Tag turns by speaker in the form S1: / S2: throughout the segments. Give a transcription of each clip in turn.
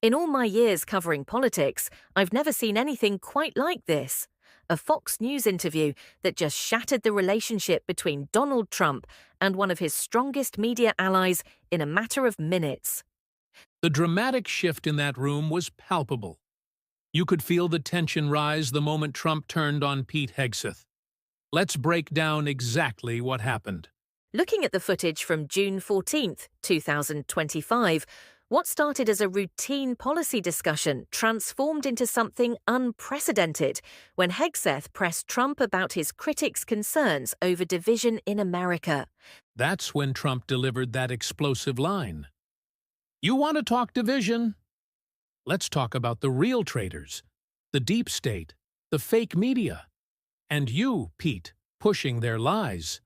S1: In all my years covering politics, I've never seen anything quite like this. A Fox News interview that just shattered the relationship between Donald Trump and one of his strongest media allies in a matter of minutes.
S2: The dramatic shift in that room was palpable. You could feel the tension rise the moment Trump turned on Pete Hegseth. Let's break down exactly what happened.
S1: Looking at the footage from June 14th, 2025, what started as a routine policy discussion transformed into something unprecedented when Hegseth pressed Trump about his critics' concerns over division in America.
S2: That's when Trump delivered that explosive line. "You want to talk division? Let's talk about the real traitors, the deep state, the fake media, and you, Pete, pushing their lies."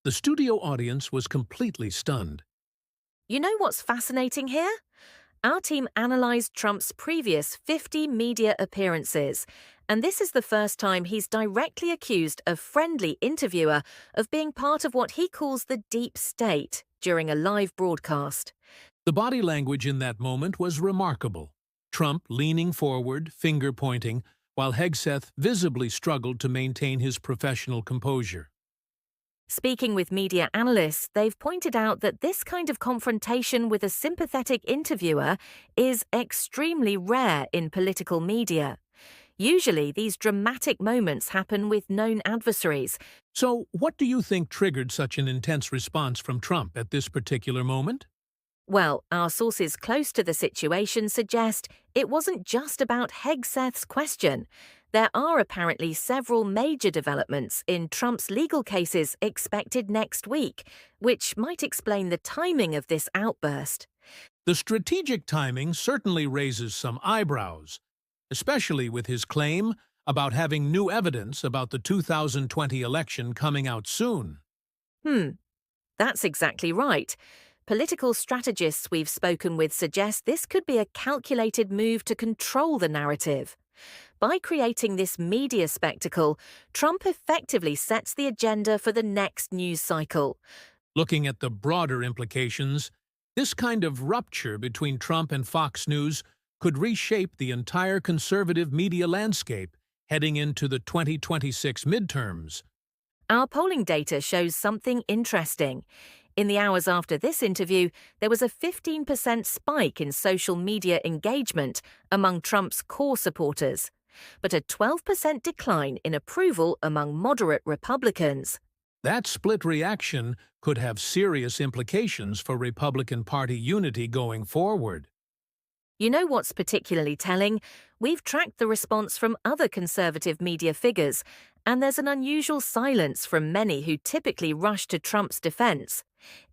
S2: The studio audience was completely stunned.
S1: You know what's fascinating here? Our team analysed Trump's previous 50 media appearances, and this is the first time he's directly accused a friendly interviewer of being part of what he calls the deep state during a live broadcast.
S2: The body language in that moment was remarkable. Trump leaning forward, finger pointing, while Hegseth visibly struggled to maintain his professional composure.
S1: Speaking with media analysts, they've pointed out that this kind of confrontation with a sympathetic interviewer is extremely rare in political media. Usually, these dramatic moments happen with known adversaries.
S2: So, what do you think triggered such an intense response from Trump at this particular moment?
S1: Well, our sources close to the situation suggest it wasn't just about Hegseth's question. There are apparently several major developments in Trump's legal cases expected next week, which might explain the timing of this outburst.
S2: The strategic timing certainly raises some eyebrows, especially with his claim about having new evidence about the 2020 election coming out soon.
S1: That's exactly right. Political strategists we've spoken with suggest this could be a calculated move to control the narrative. By creating this media spectacle, Trump effectively sets the agenda for the next news cycle.
S2: Looking at the broader implications, this kind of rupture between Trump and Fox News could reshape the entire conservative media landscape heading into the 2026 midterms.
S1: Our polling data shows something interesting. In the hours after this interview, there was a 15% spike in social media engagement among Trump's core supporters, but a 12% decline in approval among moderate Republicans.
S2: That split reaction could have serious implications for Republican Party unity going forward.
S1: You know what's particularly telling? We've tracked the response from other conservative media figures, and there's an unusual silence from many who typically rush to Trump's defense.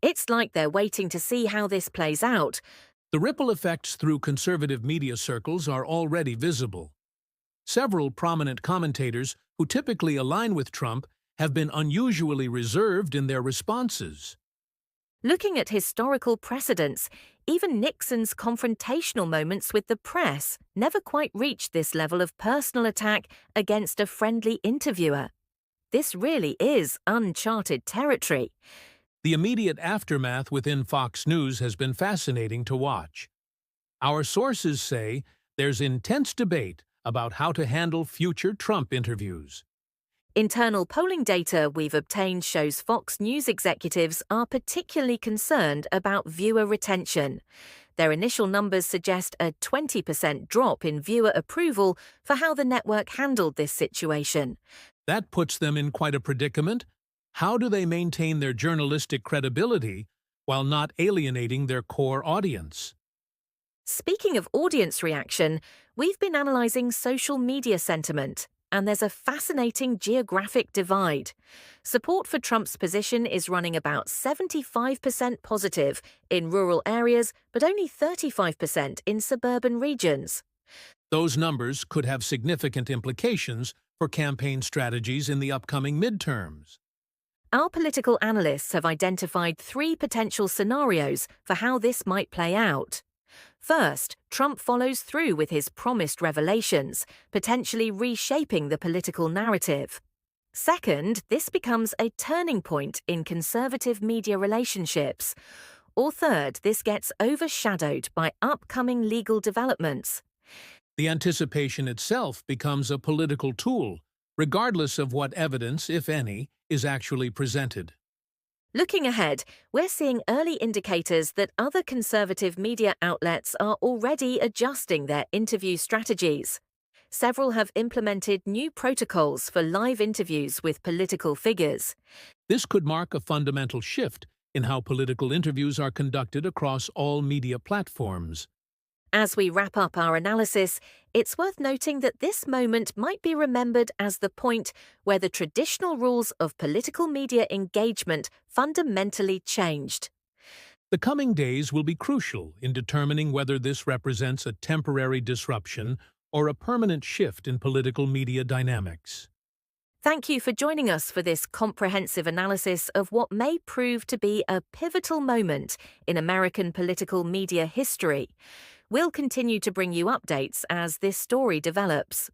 S1: It's like they're waiting to see how this plays out.
S2: The ripple effects through conservative media circles are already visible. Several prominent commentators who typically align with Trump have been unusually reserved in their responses.
S1: Looking at historical precedents, even Nixon's confrontational moments with the press never quite reached this level of personal attack against a friendly interviewer. This really is uncharted territory.
S2: The immediate aftermath within Fox News has been fascinating to watch. Our sources say there's intense debate about how to handle future Trump interviews.
S1: Internal polling data we've obtained shows Fox News executives are particularly concerned about viewer retention. Their initial numbers suggest a 20% drop in viewer approval for how the network handled this situation.
S2: That puts them in quite a predicament. How do they maintain their journalistic credibility while not alienating their core audience?
S1: Speaking of audience reaction, we've been analysing social media sentiment. And there's a fascinating geographic divide. Support for Trump's position is running about 75% positive in rural areas, but only 35% in suburban regions.
S2: Those numbers could have significant implications for campaign strategies in the upcoming midterms.
S1: Our political analysts have identified 3 potential scenarios for how this might play out. First, Trump follows through with his promised revelations, potentially reshaping the political narrative. Second, this becomes a turning point in conservative media relationships. Or third, this gets overshadowed by upcoming legal developments.
S2: The anticipation itself becomes a political tool, regardless of what evidence, if any, is actually presented.
S1: Looking ahead, we're seeing early indicators that other conservative media outlets are already adjusting their interview strategies. Several have implemented new protocols for live interviews with political figures.
S2: This could mark a fundamental shift in how political interviews are conducted across all media platforms.
S1: As we wrap up our analysis, it's worth noting that this moment might be remembered as the point where the traditional rules of political media engagement fundamentally changed.
S2: The coming days will be crucial in determining whether this represents a temporary disruption or a permanent shift in political media dynamics.
S1: Thank you for joining us for this comprehensive analysis of what may prove to be a pivotal moment in American political media history. We'll continue to bring you updates as this story develops.